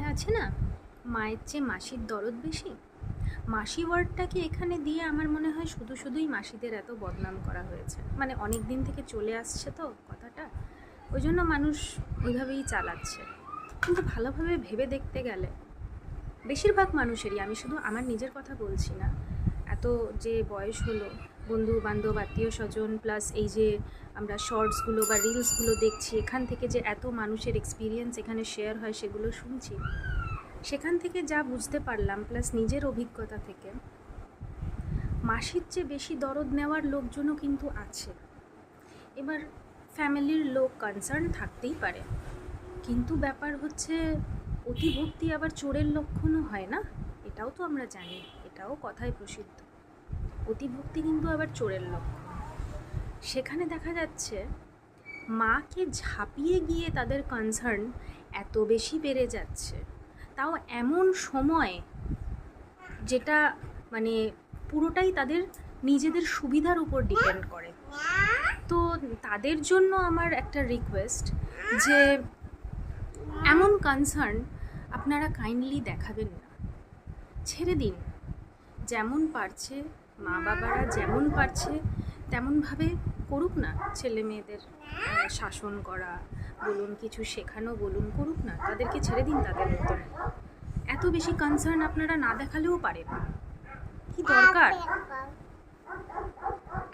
কথায় আছে না, মায়ের চেয়ে মাসির দরদ বেশি। মাসি ওয়ার্ডটাকে এখানে দিয়ে আমার মনে হয় শুধুই মাসিদের এত বদনাম করা হয়েছে। মানে অনেক দিন থেকে চলে আসছে তো কথাটা, ওই জন্য মানুষ ওইভাবেই চালাচ্ছে। কিন্তু ভালোভাবে ভেবে দেখতে গেলে বেশিরভাগ মানুষেরই, আমি শুধু আমার নিজের কথা বলছি না, এত যে বয়স হলো, বন্ধু বান্ধব আত্মীয় স্বজন প্লাস এই যে আমরা শর্টসগুলো বা রিলসগুলো দেখছি, এখান থেকে যে এত মানুষের এক্সপিরিয়েন্স এখানে শেয়ার হয় সেগুলো শুনছি, সেখান থেকে যা বুঝতে পারলাম প্লাস নিজের অভিজ্ঞতা থেকে, মাসির চেয়ে বেশি দরদ নেওয়ার লোকজনও কিন্তু আছে। এবার ফ্যামিলির লোক কনসার্ন থাকতেই পারে, কিন্তু ব্যাপার হচ্ছে অতিভক্তি আবার চোরের লক্ষণও হয় না, এটাও তো আমরা জানি, এটাও কথায় প্রসিদ্ধ। অতিভক্তি কিন্তু আবার চোরের লক্ষণ। সেখানে দেখা যাচ্ছে মাকে ঝাঁপিয়ে গিয়ে তাদের কনসার্ন এত বেশি বেড়ে যাচ্ছে, তাও এমন সময় যেটা মানে পুরোটাই তাদের নিজেদের সুবিধার উপর ডিপেন্ড করে। তো তাদের জন্য আমার একটা রিকোয়েস্ট যে এমন কনসার্ন আপনারা কাইন্ডলি দেখাবেন না, ছেড়ে দিন। যেমন পারছে মা বাবারা যেমন পারছে তেমনভাবে করুক না, ছেলে মেয়েদের শাসন করা বলুন, কিছু শেখানো বলুন, করুক না, তাদেরকে ছেড়ে দিন তাদের মতন। এত বেশি কনসার্ন আপনারা না দেখালেও পারেন, কি দরকার?